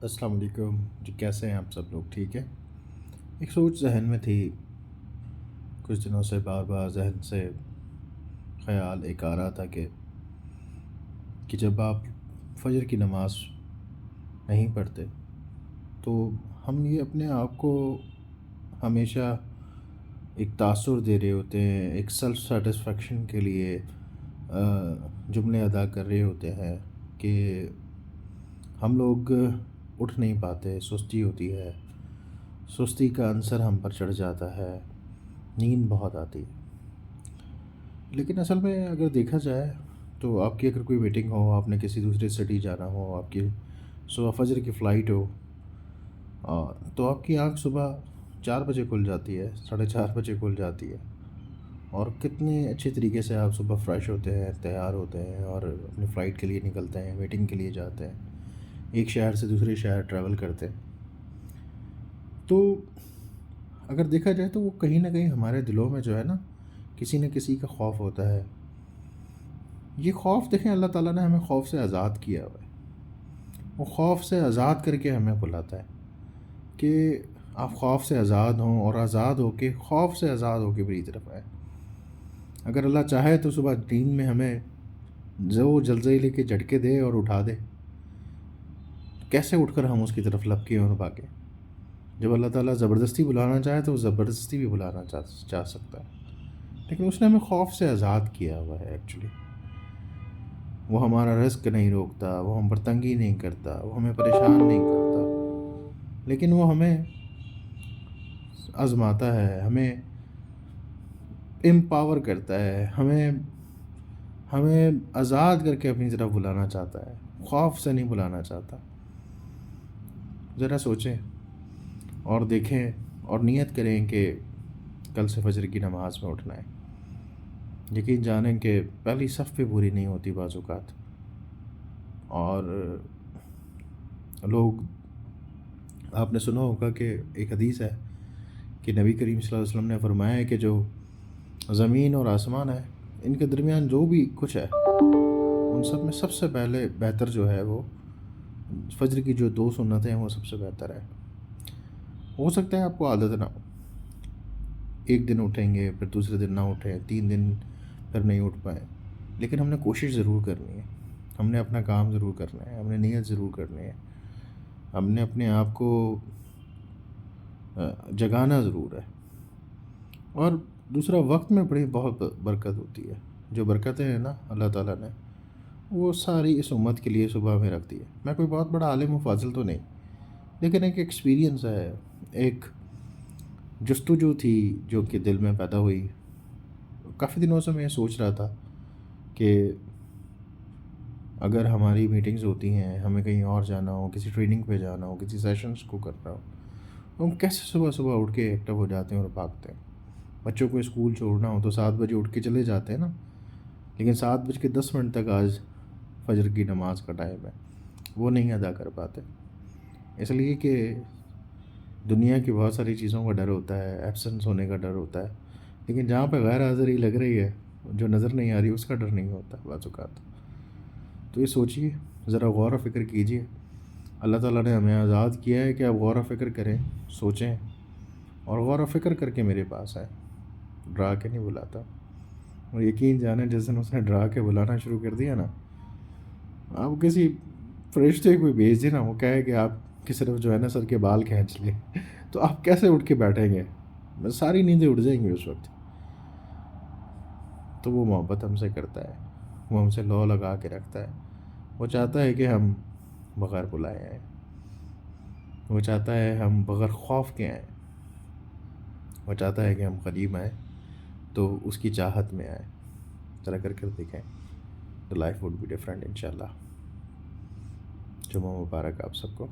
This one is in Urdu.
السلام علیکم جی، کیسے ہیں آپ سب لوگ؟ ٹھیک ہے؟ ایک سوچ ذہن میں تھی، کچھ دنوں سے بار بار ذہن سے خیال ایک آ رہا تھا کہ جب آپ فجر کی نماز نہیں پڑھتے تو ہم یہ اپنے آپ کو ہمیشہ ایک تاثر دے رہے ہوتے ہیں، ایک سیلف سیٹسفیکشن کے لیے آ، جملے ادا کر رہے ہوتے ہیں کہ ہم لوگ اٹھ نہیں پاتے، سستی ہوتی ہے، سستی کا عنصر ہم پر چڑھ جاتا ہے، نیند بہت آتی ہے۔ لیکن اصل میں اگر دیکھا جائے تو آپ کی اگر کوئی میٹنگ ہو، آپ نے کسی دوسرے سٹی جانا ہو، آپ کی صبح فجر کی فلائٹ ہو، تو آپ کی آنکھ صبح 4 بجے کھل جاتی ہے، 4:30 بجے کھل جاتی ہے، اور کتنے اچھے طریقے سے آپ صبح فریش ہوتے ہیں، تیار ہوتے ہیں اور اپنی فلائٹ کے لیے نکلتے ہیں، میٹنگ کے لیے جاتے ہیں، ایک شہر سے دوسرے شہر ٹریول کرتے ہیں۔ تو اگر دیکھا جائے تو وہ کہیں نہ کہیں ہمارے دلوں میں جو ہے نا، کسی نہ کسی کا خوف ہوتا ہے۔ یہ خوف دیکھیں، اللہ تعالیٰ نے ہمیں خوف سے آزاد کیا ہوا ہے۔ وہ خوف سے آزاد کر کے ہمیں بلاتا ہے کہ آپ خوف سے آزاد ہوں، اور آزاد ہو کے، خوف سے آزاد ہو کے میری طرف آئیں۔ اگر اللہ چاہے تو صبح نیند میں ہمیں زلزلے کے جھٹکے دے اور اٹھا دے، کیسے اٹھ کر ہم اس کی طرف لپکیں اور بھاگیں۔ جب اللہ تعالیٰ زبردستی بلانا چاہے تو وہ زبردستی بھی بلانا چاہ سکتا ہے، لیکن اس نے ہمیں خوف سے آزاد کیا ہوا ہے ایکچولی۔ وہ ہمارا رزق نہیں روکتا، وہ ہم پر تنگی نہیں کرتا، وہ ہمیں پریشان نہیں کرتا، لیکن وہ ہمیں آزماتا ہے، ہمیں امپاور کرتا ہے، ہمیں آزاد کر کے اپنی طرف بلانا چاہتا ہے، خوف سے نہیں بلانا چاہتا۔ ذرا سوچیں اور دیکھیں اور نیت کریں کہ کل سے فجر کی نماز میں اٹھنا ہے۔ یقین جانیں کہ پہلی صف پہ پوری نہیں ہوتی بعض اوقات، اور لوگ، آپ نے سنا ہوگا کہ ایک حدیث ہے کہ نبی کریم صلی اللہ علیہ وسلم نے فرمایا ہے کہ جو زمین اور آسمان ہے، ان کے درمیان جو بھی کچھ ہے، ان سب میں سب سے پہلے بہتر جو ہے وہ فجر کی جو 2 سنتیں ہیں، وہ سب سے بہتر ہے۔ ہو سکتا ہے آپ کو عادت نہ ہو، ایک دن اٹھیں گے، پھر دوسرے دن نہ اٹھیں، 3 دن پھر نہیں اٹھ پائیں، لیکن ہم نے کوشش ضرور کرنی ہے، ہم نے اپنا کام ضرور کرنا ہے، ہم نے نیت ضرور کرنی ہے، ہم نے اپنے آپ کو جگانا ضرور ہے۔ اور دوسرا، وقت میں بڑی بہت برکت ہوتی ہے۔ جو برکتیں ہیں نا اللہ تعالیٰ نے، وہ ساری اس امت کے لیے صبح میں رکھ دی ہے۔ میں کوئی بہت بڑا عالم و فاضل تو نہیں، لیکن ایک ایکسپیرینس ہے، ایک جستجو تھی جو کہ دل میں پیدا ہوئی۔ کافی دنوں سے میں یہ سوچ رہا تھا کہ اگر ہماری میٹنگز ہوتی ہیں، ہمیں کہیں اور جانا ہو، کسی ٹریننگ پہ جانا ہو، کسی سیشنز کو کرنا ہو، تو ہم کیسے صبح صبح اٹھ کے ایکٹیو ہو جاتے ہیں اور بھاگتے ہیں۔ بچوں کو اسکول چھوڑنا ہو تو 7 بجے اٹھ کے چلے جاتے ہیں نا، لیکن 7:10 تک آج فجر کی نماز کا ٹائم ہے، وہ نہیں ادا کر پاتے، اس لیے کہ دنیا کی بہت ساری چیزوں کا ڈر ہوتا ہے، ایبسنس ہونے کا ڈر ہوتا ہے، لیکن جہاں پہ غیر حاضری لگ رہی ہے، جو نظر نہیں آ رہی، اس کا ڈر نہیں ہوتا بعض اوقات۔ تو یہ سوچیے، ذرا غور و فکر کیجیے۔ اللہ تعالیٰ نے ہمیں آزاد کیا ہے کہ آپ غور و فکر کریں، سوچیں، اور غور و فکر کر کے میرے پاس آئیں۔ ڈرا کے نہیں بلاتا، اور یقین جانیں جس دن اس نے ڈرا کے بلانا شروع کر دیا نا، آپ کسی فرشتے کو بھیج دیں نا، وہ کہے کہ آپ کی صرف جو ہے نا سر کے بال کھینچ لیں، تو آپ کیسے اٹھ کے بیٹھیں گے؟ ساری نیندیں اٹھ جائیں گی اس وقت۔ تو وہ محبت ہم سے کرتا ہے، وہ ہم سے لو لگا کے رکھتا ہے، وہ چاہتا ہے کہ ہم بغیر بلائے آئیں، وہ چاہتا ہے ہم بغیر خوف کے آئیں، وہ چاہتا ہے کہ ہم قریب آئیں تو اس کی چاہت میں آئیں۔ ذرا کر کر دیکھیں، تو لائف وڈ بی ڈفرینٹ انشاءاللہ۔ جمعہ مبارک آپ سب کو۔